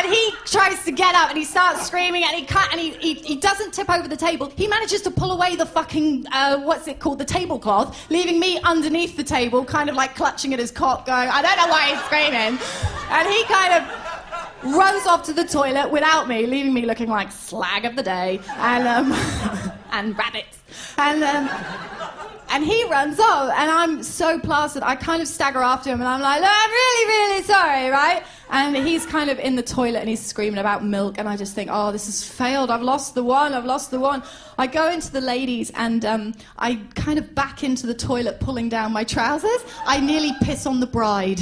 And he tries to get up and he starts screaming and he doesn't tip over the table. He manages to pull away the fucking, the tablecloth, leaving me underneath the table, kind of like clutching at his cock, going, I don't know why he's screaming. And he kind of runs off to the toilet without me, leaving me looking like slag of the day and and rabbits. And he runs off, and I'm so plastered, I kind of stagger after him, and I'm like, look, I'm really, really sorry, right? And he's kind of in the toilet, and he's screaming about milk, and I just think, oh, this has failed, I've lost the one. I go into the ladies, and I kind of back into the toilet, pulling down my trousers. I nearly piss on the bride.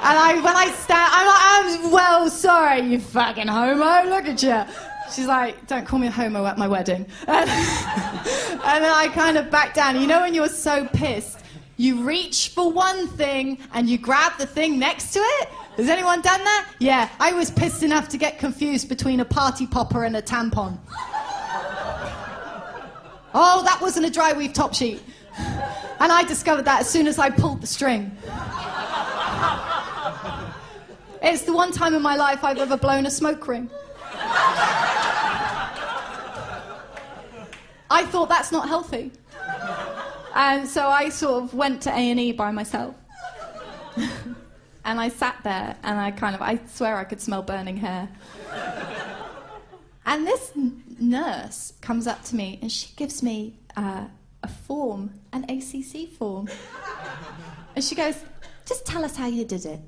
And when I stand, I'm well sorry, you fucking homo, look at you. She's like, don't call me a homo at my wedding. And then I kind of back down. You know when you're so pissed, you reach for one thing and you grab the thing next to it? Has anyone done that? Yeah, I was pissed enough to get confused between a party popper and a tampon. Oh, that wasn't a dry weave top sheet. And I discovered that as soon as I pulled the string. It's the one time in my life I've ever blown a smoke ring. I thought that's not healthy. And so I sort of went to A&E by myself. And I sat there and I swear I could smell burning hair. And this nurse comes up to me and she gives me a form, an ACC form. And she goes, just tell us how you did it.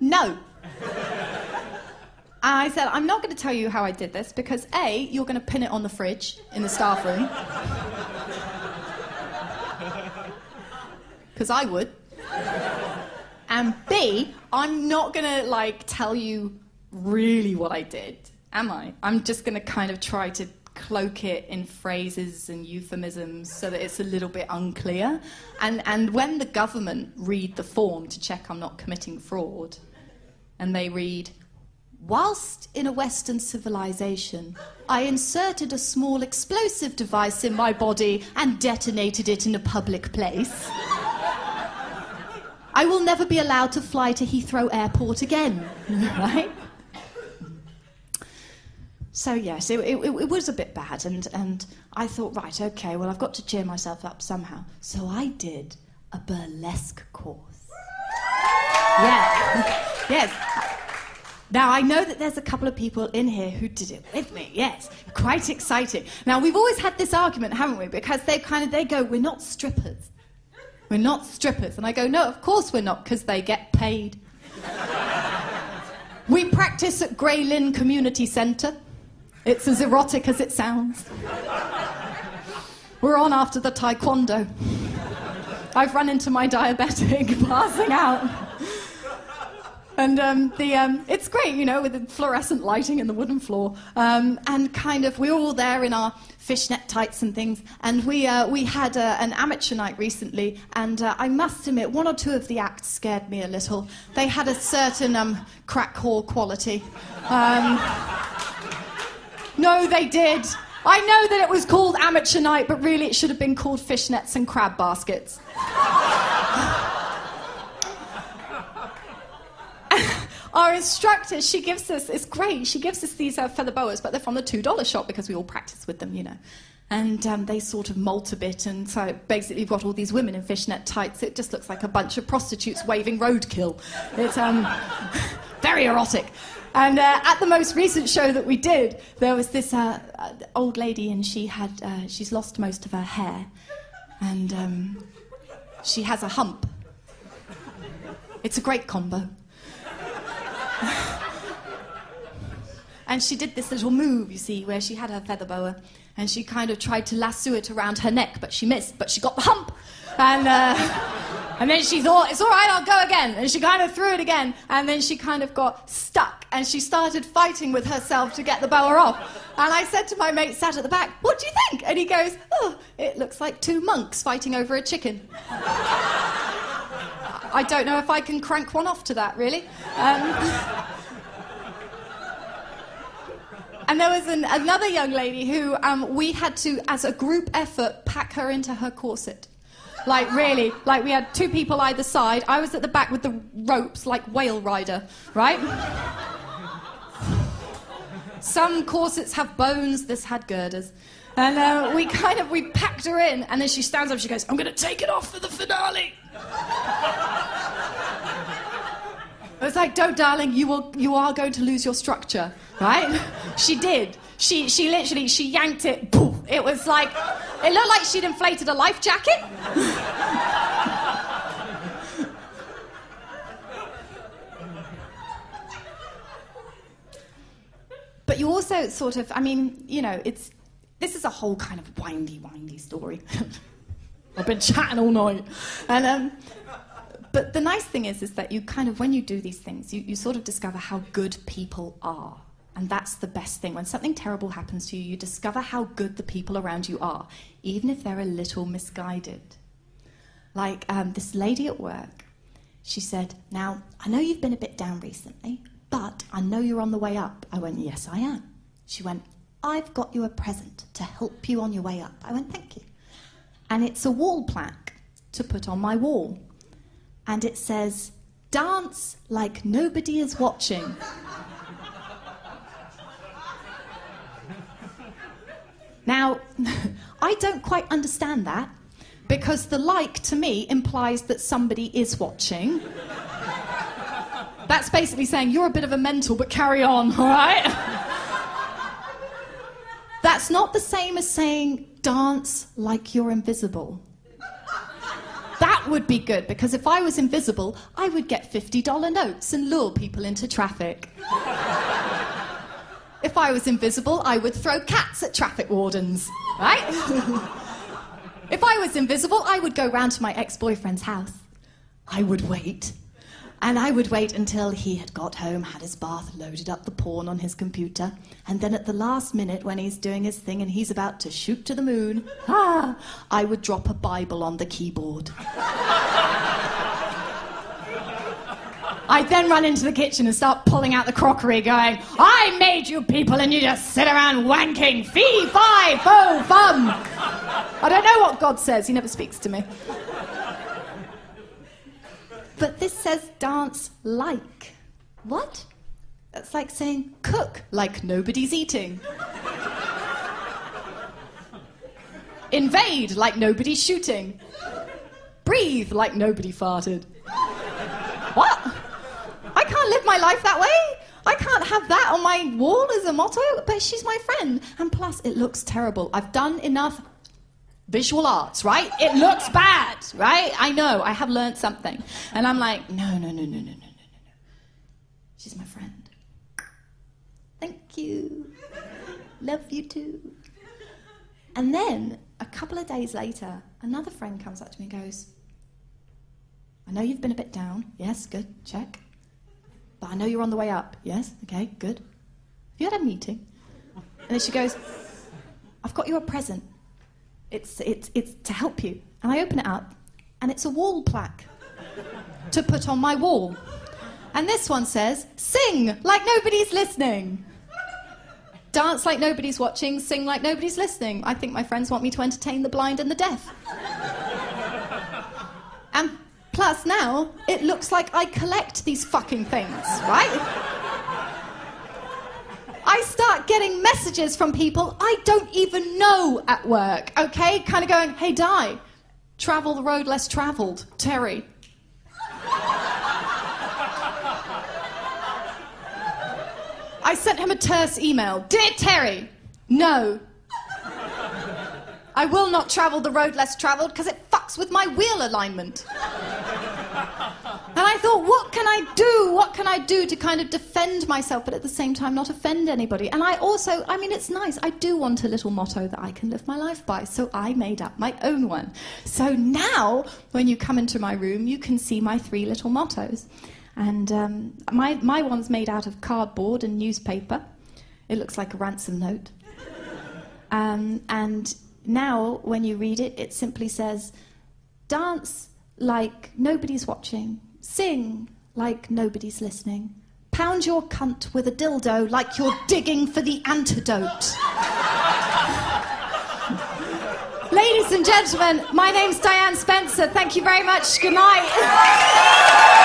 No. I said, I'm not going to tell you how I did this because A, you're going to pin it on the fridge in the staff room. Because I would. And B, I'm not going to, tell you really what I did, am I? I'm just going to kind of try to cloak it in phrases and euphemisms so that it's a little bit unclear. And when the government read the form to check I'm not committing fraud, and they read, whilst in a Western civilization, I inserted a small explosive device in my body and detonated it in a public place. I will never be allowed to fly to Heathrow Airport again, right? So yes, it was a bit bad, and I thought, right, okay, well, I've got to cheer myself up somehow. So I did a burlesque course. Yeah. Yes. Now, I know that there's a couple of people in here who did it with me, yes. Quite exciting. Now, we've always had this argument, haven't we? Because they go, we're not strippers. We're not strippers. And I go, no, of course we're not, because they get paid. We practice at Grey Lynn Community Centre. It's as erotic as it sounds. We're on after the taekwondo. I've run into my diabetic passing out. And it's great, you know, with the fluorescent lighting and the wooden floor. And kind of, we're all there in our fishnet tights and things. And we had an amateur night recently. And I must admit, one or two of the acts scared me a little. They had a certain crack whore quality. No, they did. I know that it was called amateur night, but really it should have been called fishnets and crab baskets. Our instructor, she gives us, it's great, she gives us these feather boas, but they're from the $2 shop because we all practice with them, you know. And they sort of molt a bit, and so basically you've got all these women in fishnet tights. It just looks like a bunch of prostitutes waving roadkill. It's very erotic. And at the most recent show that we did, there was this old lady, and she's lost most of her hair, and she has a hump. It's a great combo. And she did this little move, you see, where she had her feather boa, and she kind of tried to lasso it around her neck, but she missed, but she got the hump. And then she thought, it's all right, I'll go again. And she kind of threw it again, and then she kind of got stuck, and she started fighting with herself to get the boa off. And I said to my mate sat at the back, what do you think? And he goes, oh, it looks like two monks fighting over a chicken. I don't know if I can crank one off to that, really. And there was another young lady who we had to, as a group effort, pack her into her corset. Like, really. Like, we had 2 people either side. I was at the back with the ropes, like Whale Rider, right? Some corsets have bones, this had girders. And we packed her in, and then she stands up and she goes, I'm going to take it off for the finale. I was like, don't, darling, you are going to lose your structure, right? She did. She literally yanked it, poof. It was like, it looked like she'd inflated a life jacket. But you also sort of, I mean, you know, this is a whole kind of windy story. I've been chatting all night. And, but the nice thing is that you kind of, when you do these things, you sort of discover how good people are. And that's the best thing. When something terrible happens to you, you discover how good the people around you are, even if they're a little misguided. Like this lady at work, she said, now, I know you've been a bit down recently, but I know you're on the way up. I went, yes, I am. She went, I've got you a present to help you on your way up. I went, thank you. And it's a wall plaque to put on my wall. And it says, dance like nobody is watching. Now, I don't quite understand that, because the like to me implies that somebody is watching. That's basically saying, you're a bit of a mental, but carry on, all right? That's not the same as saying, dance like you're invisible. That would be good, because if I was invisible, I would get $50 notes and lure people into traffic. If I was invisible, I would throw cats at traffic wardens, right? If I was invisible, I would go round to my ex-boyfriend's house. I would wait. And I would wait until he had got home, had his bath, loaded up the porn on his computer, and then at the last minute, when he's doing his thing and he's about to shoot to the moon, I would drop a Bible on the keyboard. I'd then run into the kitchen and start pulling out the crockery, going, I made you people and you just sit around wanking. Fee, fi, fo, fum. I don't know what God says. He never speaks to me. But this says dance like. What? That's like saying cook like nobody's eating. Invade like nobody's shooting. Breathe like nobody farted. What? I can't live my life that way. I can't have that on my wall as a motto, but she's my friend. And plus, it looks terrible. I've done enough visual arts, right? It looks bad, right? I know, I have learned something. And I'm like, no. She's my friend. Thank you. Love you too. And then, a couple of days later, another friend comes up to me and goes, I know you've been a bit down. Yes, good, check. But I know you're on the way up. Yes, okay, good. Have you had a meeting? And then she goes, I've got you a present. It's to help you. And I open it up, and it's a wall plaque to put on my wall. And this one says, sing like nobody's listening. Dance like nobody's watching, sing like nobody's listening. I think my friends want me to entertain the blind and the deaf. And plus now, it looks like I collect these fucking things, right? I start getting messages from people I don't even know at work, okay? Kind of going, hey, Di, travel the road less travelled, Terry. I sent him a terse email. Dear Terry, no. I will not travel the road less travelled because it fucks with my wheel alignment. And I thought, what can I do? What can I do to kind of defend myself, but at the same time not offend anybody? And I also, I mean, it's nice. I do want a little motto that I can live my life by, so I made up my own one. So now, when you come into my room, you can see my 3 little mottos. And my one's made out of cardboard and newspaper. It looks like a ransom note. And now, when you read it, it simply says, dance like nobody's watching. Sing like nobody's listening. Pound your cunt with a dildo like you're digging for the antidote. Ladies Ladies and gentlemen, my name's Diane Spencer. Thank you very much. Good night.